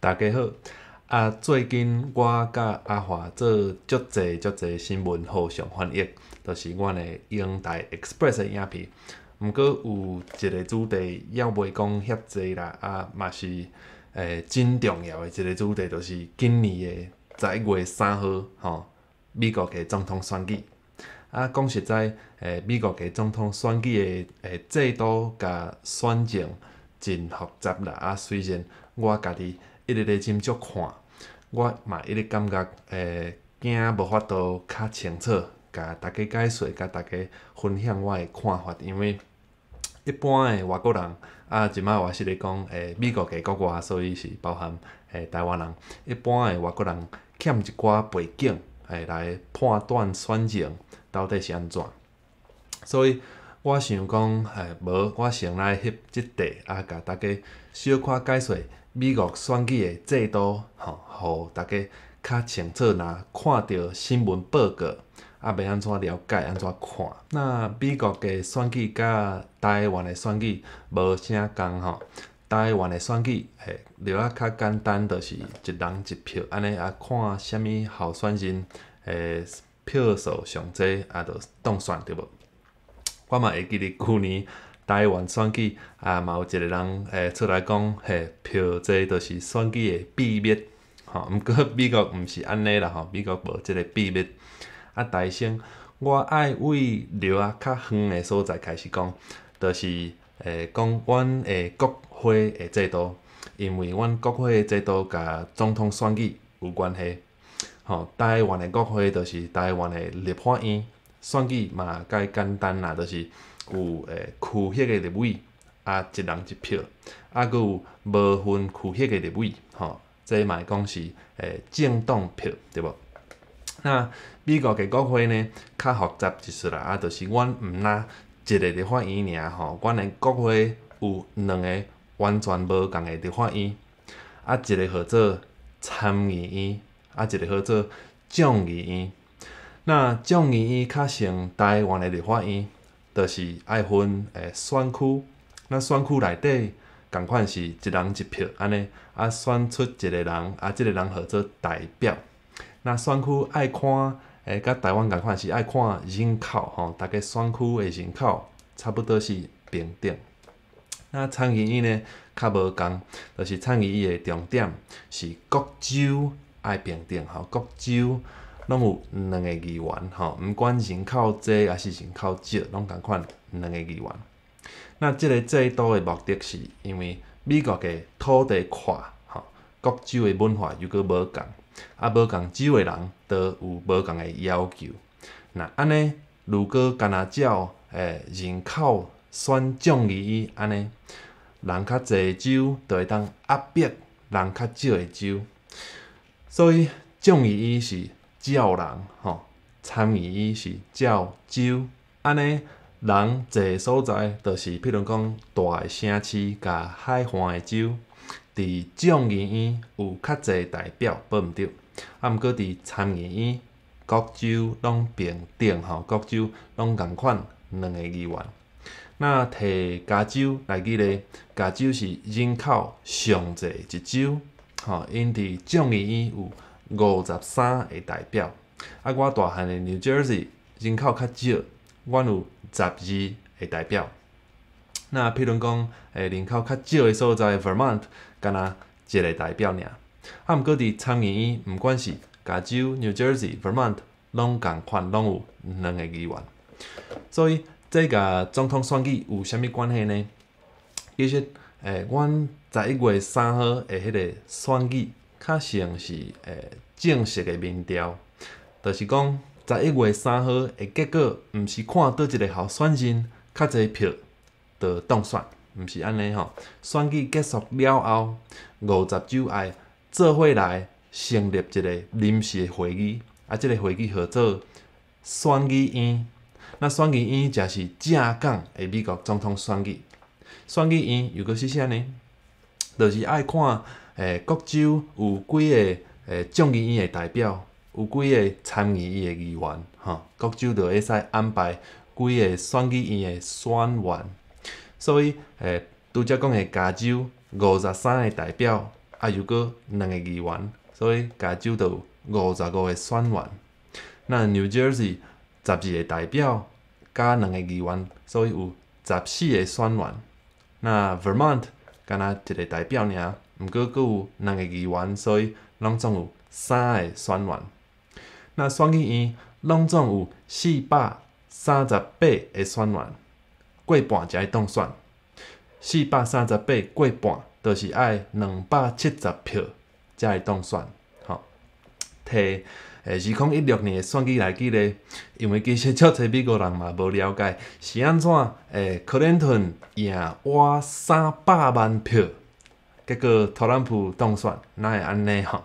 大家好，最近我甲阿华做足侪新闻互相翻译，就是阮的英台 Express 的影片。毋过有一个主题，也袂讲遐济啦，嘛是真重要的一个主题，就是今年的11月3号，美国的总统选举。讲实在，美国的总统选举的制度甲选情真复杂啦。虽然我家己一直咧斟酌看，我嘛一直感觉惊无法度较清楚，甲大家解说，甲大家分享我的看法，因为一般的外国人即摆我是咧讲美国的国外，所以是包含台湾人。一般的外国人欠一寡背景来判断选情到底是安怎。所以我想讲无我先来翕即题甲大家小可解说美国选举的制度，互大家较清楚。若看到新闻报告，要安怎了解，安怎看？那美国的选举甲台湾的选举无啥共台湾的选举就较简单，就是一人一票安尼看啥物候选人票数上济就当选对无？我嘛会记得去年台湾选举嘛有一个人出来讲票济就是选举的秘密。毋过美国毋是安尼啦，美国无即个秘密。大先，我爱为聊较远的所在开始讲，就是讲阮的国会的制度，因为阮国会的制度甲总统选举有关系。台湾的国会就是台湾的立法院，选举嘛介简单啦，就是有区域的立委一人一票，佮有无分区域的立委，这嘛会讲是政党票，对无？那美国的国会呢，较复杂就是啦，就是阮毋若一个立法院尔，阮的国会有2个完全无共的立法院，一个号做参议院，一个号做众议院。那众议院较像台湾的立法院，就是爱分选区，那选区内底共款是一人一票安尼，选出一个人，即个人号做代表。那选区爱看甲台湾共款是爱看人口，大家选区的人口差不多是平等。那参议院呢较无共，就是参议院的重点是各州爱平等，各州拢有2个议员，毋管人口多还是人口少，拢共款2个议员。那即个制度的目的是因为美国的土地块，各州的文化又搁无共，无共州的人都有无共的要求。那安尼，如果干那照人口选众议院安尼，人较济州就会当压迫人较少的州。所以众议院是照人，参议院是照州，安尼人济所在，就是譬如讲大的城市甲海岸的州，伫众议院有较济代表，无毋对。毋过伫参议院，各州拢平等，各州拢共款2个议员。那摕加州来举例，加州是人口上济一州，因伫众议院有53个代表。我大汉的 New Jersey 人口较少，阮有12个代表。那譬如讲人口较少的所在 Vermont 敢若1个代表尔。毋过伫参议院，毋管是加州、New Jersey、Vermont 拢共款，拢有2个议员。所以这甲总统选举有啥物关系呢？其实阮11月3号的迄个选举，较像是正式的民调，就是讲11月3号的结果，毋是看倒一个候选人较济票就当选，毋是安尼选举结束了后，50州爱做伙来成立一个临时的会议，即个会议号做选举院。那选举院才是正港的美国总统选举。选举院又搁是啥呢？就是爱看各州有几个众议院的代表，有几个参议院的议员，各州就会使安排几个选举院的选员。所以拄则讲的加州53个代表，又搁2个议员，所以加州就有55个选员。那 New Jersey 12个代表加2个议员，所以有14个选员。那 Vermont 敢若1个代表尔，毋过阁有2个议员，所以拢总有3个选员。那选举院拢总有438个选员，过半才会当选。438过半，就是爱270票才会当选。吼，摕2016年的选举来记咧，因为其实足侪美国人嘛无了解是安怎Clinton 赢我300万票，结果特朗普当选，哪会安尼吼？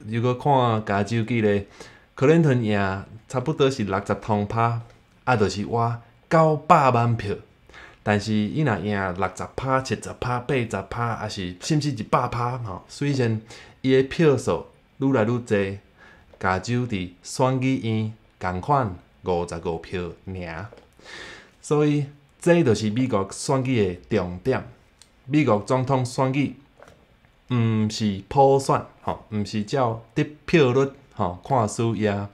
如果看加州记咧，Clinton 赢差不多是60通拍，就是我900万票。但是伊若赢60%、70%、80%，还是甚至100%吼，虽然伊的票数愈来愈侪，加州伫选举院共款55票尔。所以这就是美国选举的重点。美国总统选举毋是普选，吼，毋是照得票率吼看输赢，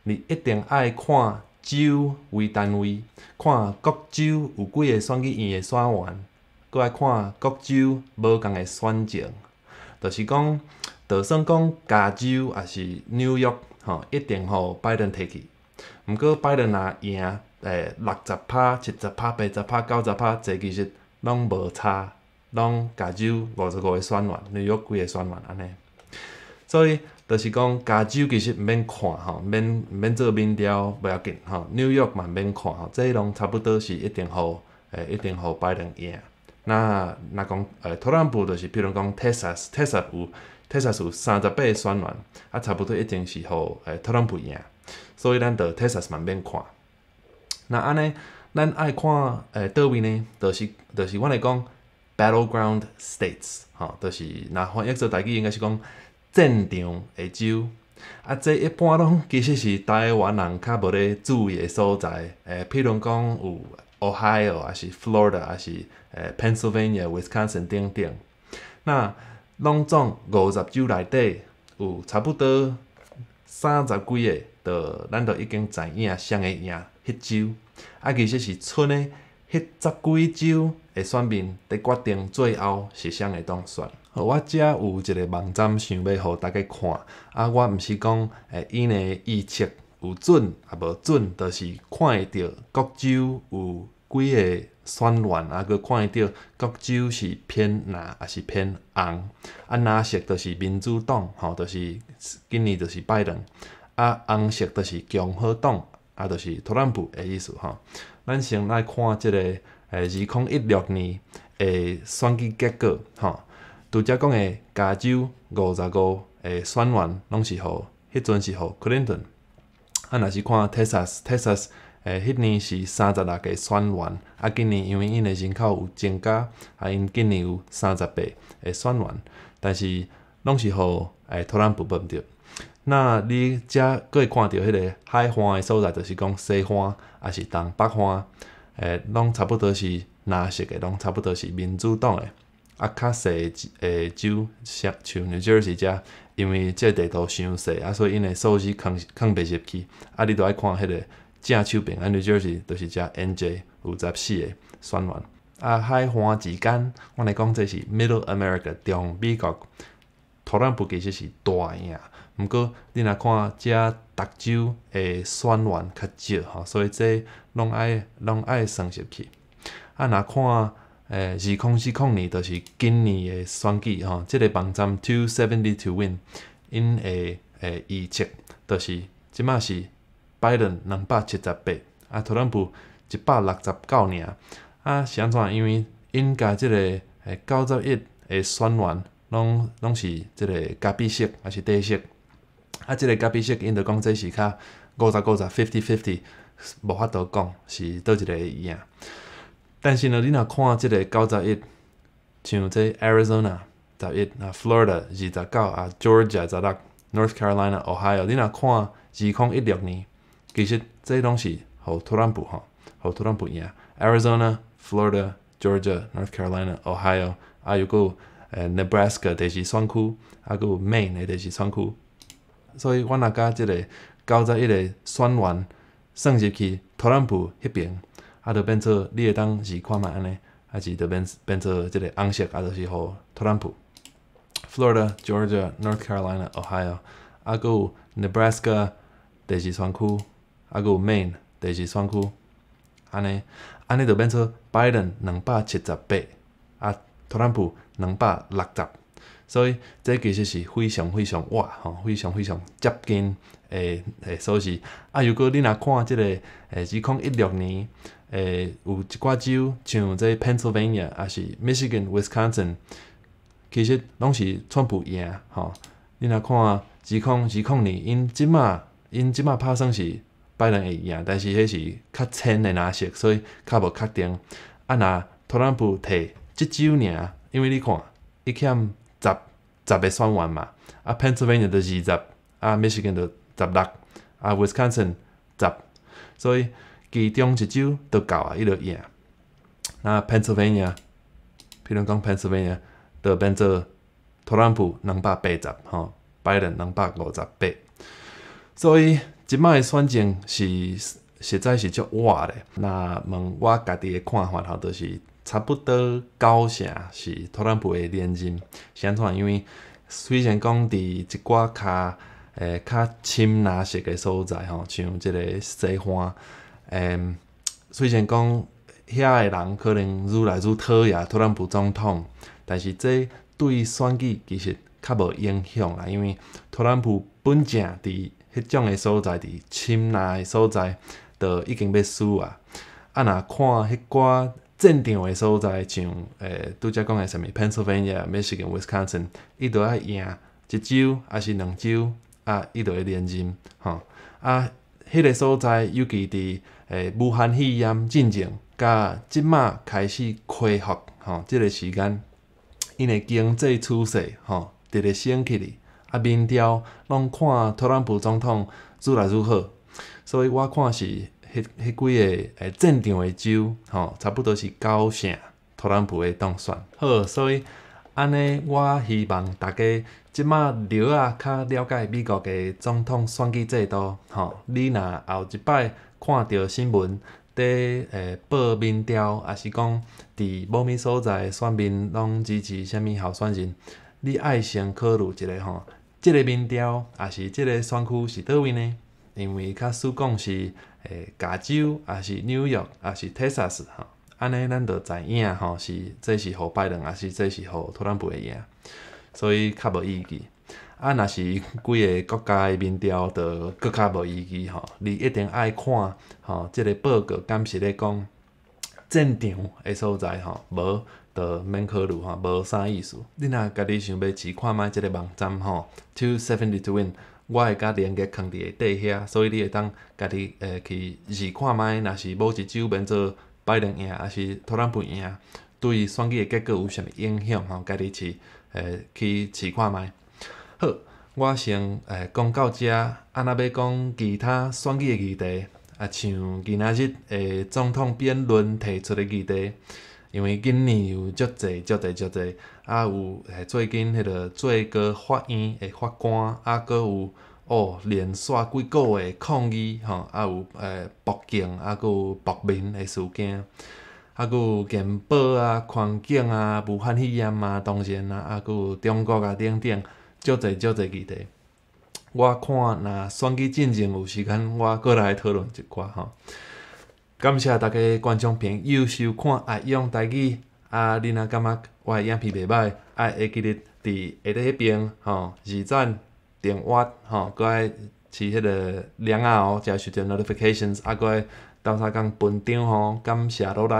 你一定爱看州为单位，看各州有几个选举院的选员，搁爱看各州无共的选情。就是讲，就算讲加州也是纽约，吼，一定互拜登摕去。毋过拜登若赢60%、70%、80%、90%，这其实拢无差。拢加州55个选员，纽约几个选员安尼，所以就是讲加州其实毋免看吼，免做民调袂要紧吼，纽约嘛毋免看吼，这拢差不多是一定互拜登赢。那讲特朗普就是比如讲 Texas 有38个选员，差不多一定是互特朗普赢，所以咱就 Texas 嘛免看。那安尼咱爱看倒位呢？就是阮来讲。Battleground states， 吼，就是若翻译做台语应该是讲战场的州。这一般拢其实是台湾人较无咧注意的所在。譬如讲有 Ohio， 还是 Florida， 还是Pennsylvania、Wisconsin 等等。那拢总50州内底有差不多30几个，咱就已经知影谁会赢迄州。其实是剩的迄10几州的选民伫决定最后是谁会当选。我遮有一个网站想要互大家看，我毋是讲伊的预测有准也无准，就是看会到各州有几个选员，佮看会到各州是偏蓝还是偏红。蓝色就是民主党，吼，就是今年就是拜登；红色就是共和党，就是特朗普的意思吼。咱先来看即个2016年的选举结果，吼。拄则讲的加州55个选员拢是互迄阵是互 Clinton， 若是看 Texas， 迄年是36个选员，今年因为因的人口有增加，因今年有38个选员，但是拢是互特朗普分着。那你遮阁会看到迄个海岸的所在，就是讲西岸还是东北岸，拢差不多是蓝色的，拢差不多是民主党的。较细的州，像 New Jersey 遮，因为这地图伤细，所以因的数字藏袂入去。你著爱看迄个正手边，New Jersey 就是遮 NJ 有14个选员。海岸之间，我来讲这是 Middle America 中美国，特朗普其实是大赢。毋过你若看遮逐州的选员较少吼，所以这拢爱算入去。若看2040年就是今年的选举吼，即个网站 270 to win， 因的预测就是即马是拜登278，特朗普169尔。是安怎？因为因甲即个91个选员拢是即个咖啡色还是底色，即个咖啡色因着讲这是较50-50 50-50， 无法度讲是倒一个会赢。但是呢，你若看即个91，像这 Arizona 11， Florida 29， Georgia 16， North Carolina、Ohio， 你若看2016年，其實這攏是互特朗普吼，互特朗普贏。Arizona、Florida、Georgia、North Carolina、Ohio， 又有 Nebraska 第4选区，啊，佮有 Maine 的第4选区。所以，我若甲即个91个选员算入去特朗普迄边，啊，就变做你会当是看卖安尼，还是就变做即个红色，啊，就是互特朗普。Florida、Georgia、North Carolina、Ohio， 啊，佮有 Nebraska 第4选区，啊，佮有 Maine 第4选区，安尼就变做拜登278，啊，特朗普260。所以这其实是非常哇吼，非常接近诶数字。啊，如果你若看即个2016年有一寡州像这 Pennsylvania 还是 Michigan、Wisconsin， 其实拢是川普赢吼。你若看2020年，因即马拍算是拜登会赢，但是迄是较浅的蓝色，所以较无确定。啊，若特朗普摕即州尔，因为你看伊欠10个选员嘛，啊 Pennsylvania 就20，啊 Michigan 就16，啊 Wisconsin 10，所以其中一州就够啊，伊就赢。那 Pennsylvania， 譬如讲 Pennsylvania， 就变做特朗普280吼，拜登258。所以即摆的选情是实在是足活的。那问我家己的看法吼，就是差不多90%是特朗普的连任。是安怎？因为虽然讲伫一寡较深蓝色的所在吼，像即个西岸，虽然讲遐的人可能愈来愈讨厌特朗普总统，但是这对选举其实较无影响啦，因为特朗普本正伫迄种的所在，伫深蓝的所在，就已经要输啊。啊，若看迄寡战场的所在，像拄则讲的啥物 Pennsylvania、Michigan、Wisconsin， 伊就要赢一州还是2州啊，伊就会连任吼。啊，迄个所在尤其伫武汉肺炎进程，甲即马开始恢复吼，即个时间，因的经济趋势吼，直直升起哩。啊，民调拢看特朗普总统愈来愈好，所以我看是迄几个战场的州吼，差不多是90%特朗普会当选。好，所以安尼我希望大家即马了啊较了解美国的总统选举制度吼。你若后一摆看到新闻伫报民调，还是讲伫某物所在的选民拢支持啥物候选人，你爱先考虑一下吼，即个民调还是即个选区是倒位呢？因为较输讲是加州，还是纽约，还是 Texas 吼，安尼咱就知影吼，这是互拜登，还是这是互特朗普会赢，所以较无意义。啊，若是几个国家的民调，就搁较无意义吼。你一定爱看吼，即个报告敢是咧讲战场的所在吼，无就免考虑吼，无啥意思。你若家己想要试看卖即个网站吼 ，270 to win， 我会甲连结放伫下底遐，所以你会当家己去试看卖，若是某一州变做拜登赢，还是特朗普赢，对选举的结果有啥物影响吼？家己去试看卖。好，我先讲到遮，啊，若要讲其他选举的议题，啊，像今仔日总统辩论提出的议题，因为今年有足侪，啊，有最近迄个最高法院的法官，啊，佮有连续几个月抗议吼，啊有报警，啊佮有暴民的事件，啊佮有健保啊、环境啊、武汉肺炎啊、当然啊，啊佮有中国啊等等。足侪议题，我看若选举进程有时间，我过来讨论一寡吼。感谢大家观众朋友收看爱用台语啊！你若感觉我的影片袂歹，会记得伫下底迄边吼，二赞、订阅吼，搁爱饲迄个铃仔哦，才收到 notifications， 啊，搁爱斗相共分享吼，感谢努力。